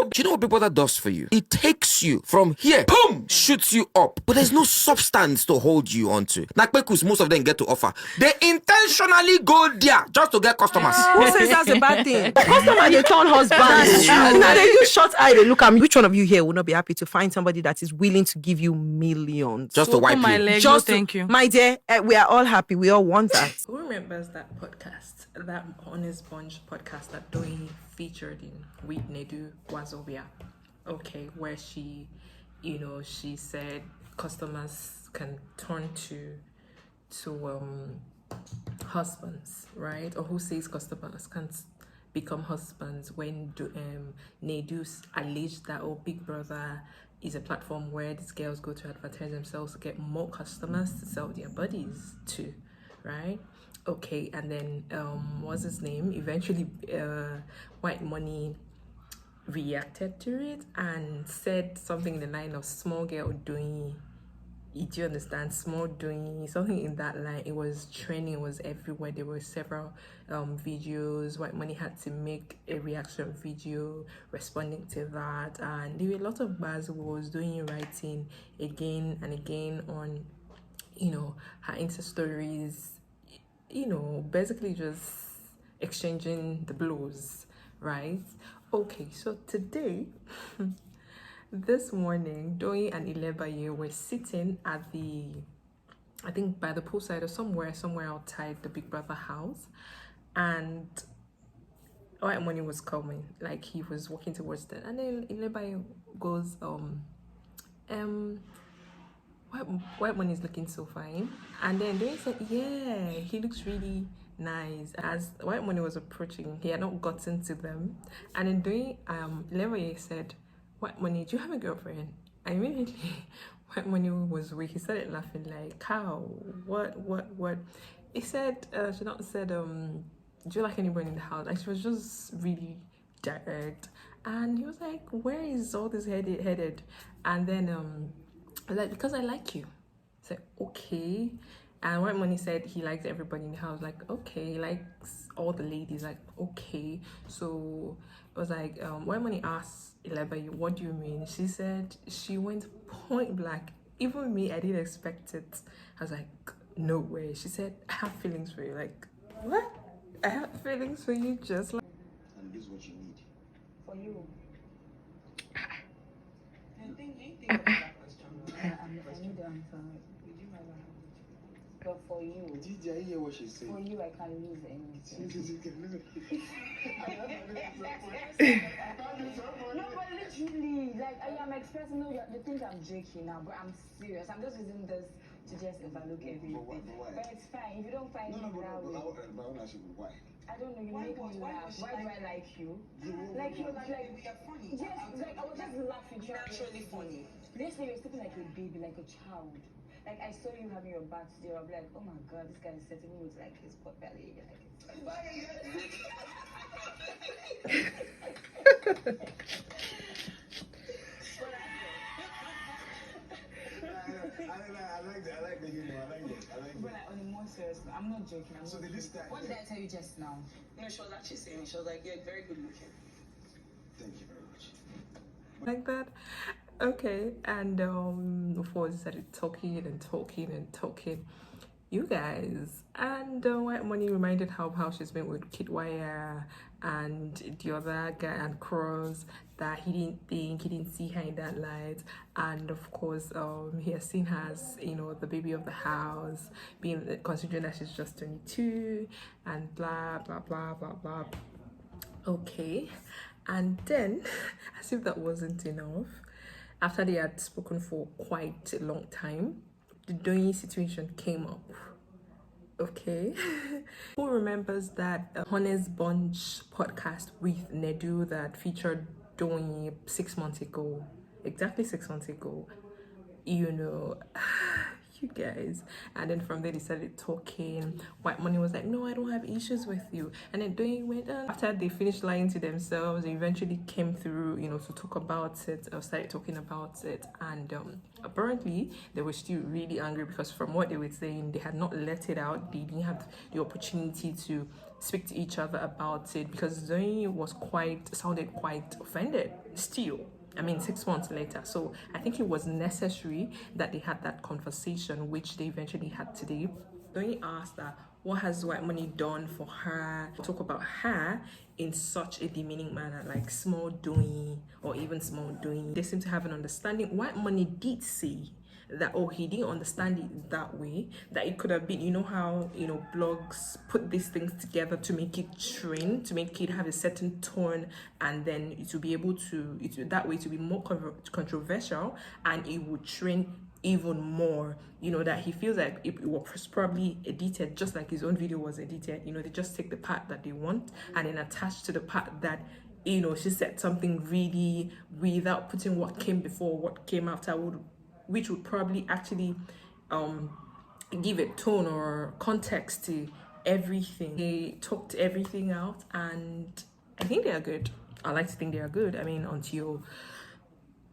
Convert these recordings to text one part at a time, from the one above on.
Do you know what Big Brother does for you? It takes you from here, boom, shoots you up. But there's no substance to hold you onto. Nakpekus, most of them get to offer. They intentionally go there just to get customers. Who says that's a bad thing? Customer, they turn husband. Now they use short eye, they look at me. Which one of you here will not be happy to find somebody that is willing to give you millions? Just to wipe my you. leg, Just no, thank you. My dear, we are all happy. We all want that. Who remembers that podcast, that Honest Bunch podcast that Doyin featured in with Nedu Wazobia? Okay, where she, she said customers can turn to husbands, right? Or who says customers can't become husbands when Nedu alleged that Big Brother is a platform where these girls go to advertise themselves to get more customers to sell their bodies to, right? Okay, and then what's his name? Eventually, Whitemoney reacted to it and said something in the line of small girl doing. Do you understand? Small doing something in that line. It was trending. It was everywhere. There were several videos. Whitemoney had to make a reaction video responding to that, and there were a lot of buzz. Was doing writing again and again on, her Insta stories. Basically just exchanging the blows, right? Okay, so today. This morning, Doyin and Ilebaye were sitting at I think by the poolside or somewhere outside the Big Brother house, and Whitemoney was coming, like he was walking towards them, and then Ilebaye goes, Whitemoney is looking so fine, and then Doyin said, yeah, he looks really nice. As Whitemoney was approaching, he had not gotten to them, and then Doyin, Ilebaye said, Whitemoney, do you have a girlfriend? And immediately, Whitemoney was weak. He started laughing like, how? What? He said, she not said, do you like anybody in the house? Like, she was just really direct. And he was like, where is all this headed? And then, like, because I like you. I said, okay. And Whitemoney said he likes everybody in the house. Like, okay, he likes all the ladies. Like, okay. So it was like, Whitemoney asked Ilebaye, what do you mean? She said she went point blank. Even me, I didn't expect it. I was like, no way. She said, I have feelings for you. Like, what? I have feelings for you just like. And this is what you need. For you. Anything about that question? I need the answer. But for you, Did you hear what she said? for you, I can lose anything. No, but literally, like I am expressing. No, you think I'm joking now, but I'm serious. I'm just using this to just overlook everything. But it's fine if you don't find me that way. Why? I don't know. You make me laugh. Why do I like you? Like you, like we are funny. yes, like I was just laughing. Naturally funny. Yesterday you're sleeping like a baby, like a child. Like I saw you having your bath today, I'll be like, oh my god, this guy is setting me with like his pot belly. I like the humor. I like it. But like, on a more serious note, I'm not joking. So did this time? What did I tell you just now? No, she was actually saying it. She was like, you're very good looking. Thank you very much. Like that. Okay, and before we started talking, you guys, and Whitemoney reminded how she's been with Kiddwaya and the other guy and Cross, that he didn't see her in that light, and of course he has seen her as the baby of the house, being considering that she's just 22 and blah blah blah blah blah. Okay, and then as if that wasn't enough, after they had spoken for quite a long time, the Doyin situation came up. Okay. Who remembers that Honest Bunch podcast with Nedu that featured Doyin 6 months ago? Exactly 6 months ago. you guys. And then from there they started talking. Whitemoney was like, no, I don't have issues with you. And then Doyin went on. After they finished lying to themselves, they eventually came through, to talk about it, or started talking about it. And apparently they were still really angry because from what they were saying, they had not let it out. They didn't have the opportunity to speak to each other about it because Doyin sounded quite offended still. 6 months later. So I think it was necessary that they had that conversation, which they eventually had today. Doyin asked that, what has Whitemoney done for her? Talk about her in such a demeaning manner, like small doing or even small doing. They seem to have an understanding. Whitemoney did say that he didn't understand it that way, that it could have been, how blogs put these things together to make it trend, to make it have a certain tone, and then it will be able to that way to be more controversial, and it would trend even more. That he feels like it was probably edited just like his own video was edited. They just take the part that they want and then attach to the part that she said something really without putting what came before, what came after, which would probably actually give a tone or context to everything. They talked everything out, and I think they are good. I like to think they are good. Until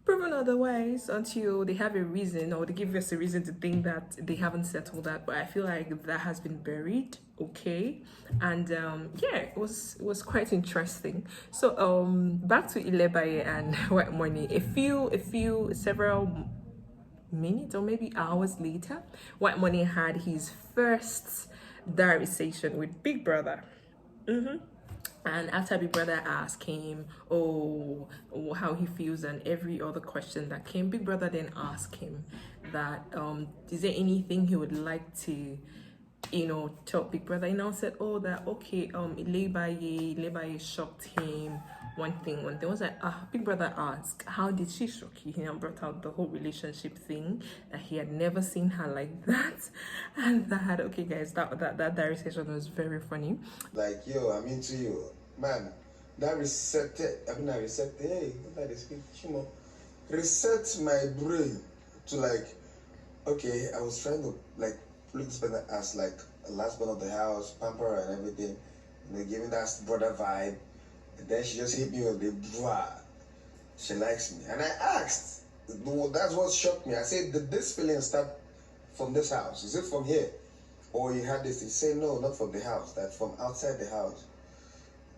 proven otherwise, until they have a reason or they give us a reason to think that they haven't settled that. But I feel like that has been buried. Okay, and it was quite interesting. So back to Ilebaye and Whitemoney. Several minutes or maybe hours later, Whitemoney had his first diary session with Big Brother. And after Big Brother asked him, how he feels and every other question that came, Big Brother then asked him that, is there anything he would like to, tell Big Brother? And I said, Ilebaye shocked him. One thing was like, Big Brother asked, how did she shock you? He brought out the whole relationship thing, that he had never seen her like that. And that, okay guys, that diary session was very funny. Like, yo, I'm into you. Man, that reset my brain to like, okay, I was trying to like look this person as like a last born of the house, pamper her and everything, giving that brother vibe. And then she just hit me with the blah. She likes me. And I asked, that's what shocked me. I said, did this feeling start from this house? Is it from here? Or you had this? He said, no, not from the house, that from outside the house.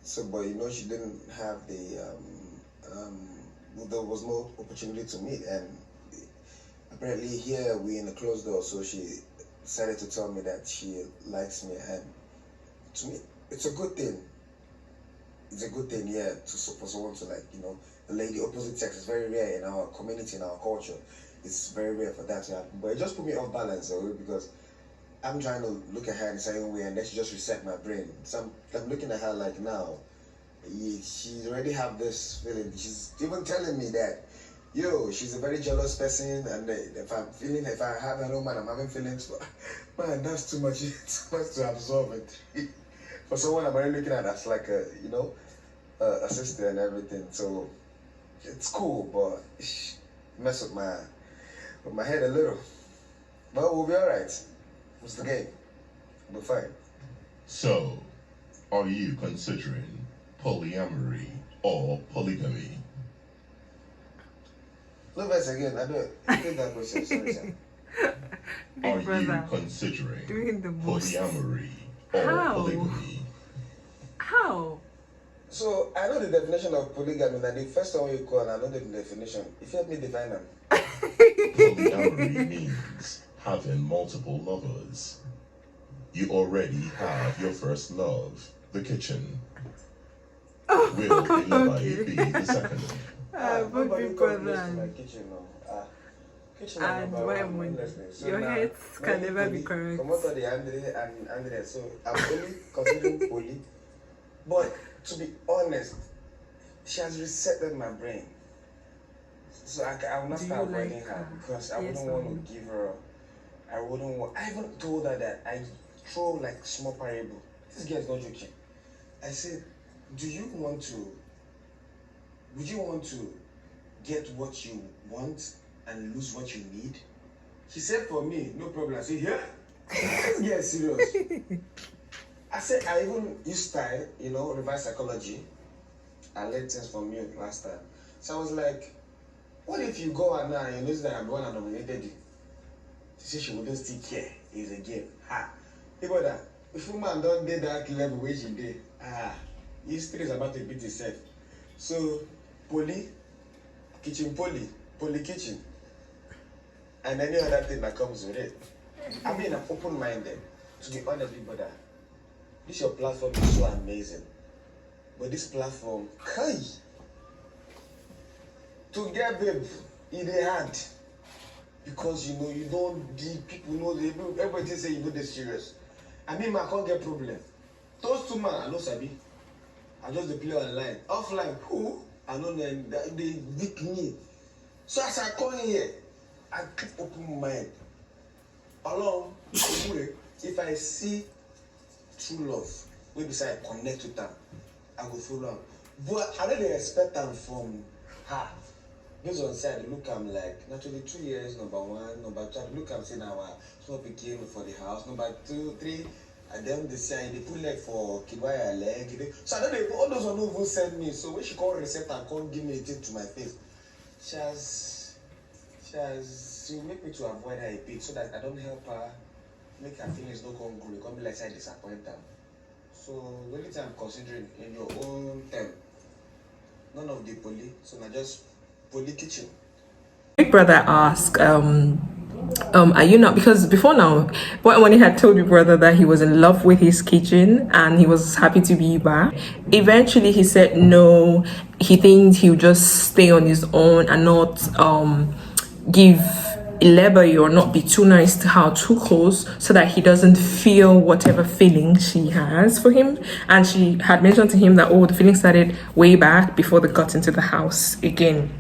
So, but she didn't have there was no opportunity to meet. And apparently here we in a closed door, so she decided to tell me that she likes me. And to me, it's a good thing. It's a good thing, for someone to like, the lady opposite sex is very rare in our community, in our culture. It's very rare for that to happen. But it just put me off balance because I'm trying to look at her in the same way, and then she just reset my brain. So I'm looking at her like now, she already have this feeling. She's even telling me that, she's a very jealous person, and if I have a woman, I'm having feelings for, man, that's too much to absorb it. For someone I'm already looking at as like a, a sister and everything. So it's cool, but mess with my head a little. But we'll be alright. What's the game? We'll be fine. So, are you considering polyamory or polygamy? Look at again. I think that question. Sorry, sir. Are you considering polyamory or polygamy? How? So I know the definition of polygamy. That the first one you call, I know the definition. If you help me define them. Polyamory means having multiple lovers. You already have your first love, the kitchen. Will Ilebaye be the second? Big Brother My kitchen, no. Kitchen and Whitemoney. So Your now, heads can never be correct. Come out of the Andre, so I'm only considering poly. But to be honest, she has resetted my brain. So I will not start avoiding her because I wouldn't want to give her. I even told her that I throw like small parable. This girl is not joking. I said, would you want to get what you want and lose what you need? She said for me, no problem. I said, yeah, let's get serious. I said, I even used style, you know, reverse psychology. I learned things from you last time. So I was like, what if you go out now and you notice that I'm the one that nominated you? She said she wouldn't still care. It's a game. Ha. Hey, brother, if a man don't get that level where she did, history is about to beat itself. So, poly kitchen, poly kitchen, and any other thing that comes with it. I mean, I'm open-minded. To be honest, big brother, this your platform is so amazing. But this platform, kai, to get babe, it is hard. Because you know, you don't be people know everybody say you know they're serious. I mean, I can't get problem. Those two man, I know Sabi. I just the play online. Offline, who? I know them, they weak me. So as I come here, I keep open mind. Along, if I see true love, maybe say I connect with them, I go follow them. But I really expect them from her. Based on say I look I'm like naturally 2 years, number one, number two, I look I'm saying our small became for the house, number 2, 3, and then they say they put leg for Kiddwaya leg. So I don't know all those one who even send me. So when she can't reset and can't give me a thing to my face, she make me to avoid her a bit so that I don't help her, make her feelings not come good, come be like I disappoint them. So the only thing I'm considering in your own term, none of the poly, so I just poly kitchen. Big brother asked, are you not, because before now, Whitemoney had told Big brother that he was in love with his kitchen and he was happy to be back. Eventually he said no, he thinks he'll just stay on his own and not give Ilebaye or not be too nice to her, too close, so that he doesn't feel whatever feeling she has for him. And she had mentioned to him that, oh, the feeling started way back before they got into the house again,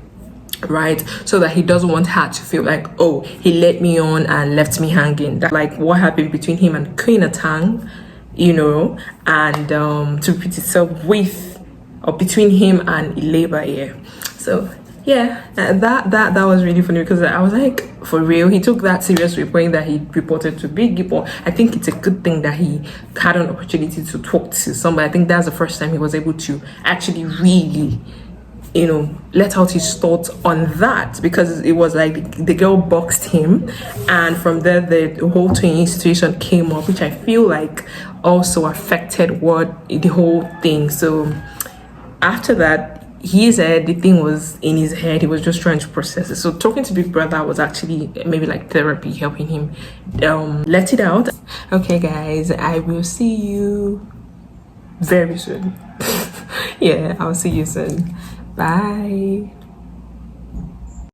right? So that he doesn't want her to feel like, oh, he let me on and left me hanging. That, like what happened between him and Queen Atang, you know, and to repeat itself with or between him and Ilebaye. So yeah, that was really funny because I was like, for real, he took that serious reporting that he reported to Biggie. But I think it's a good thing that he had an opportunity to talk to somebody. I think that's the first time he was able to actually really, you know, let out his thoughts on that, because it was like the girl boxed him, and from there the whole twinning situation came up, which I feel like also affected what the whole thing. So after that, he said the thing was in his head, he was just trying to process it. So talking to Big Brother was actually maybe like therapy, helping him let it out. Okay guys, I will see you very soon. Yeah, I'll see you soon. Bye.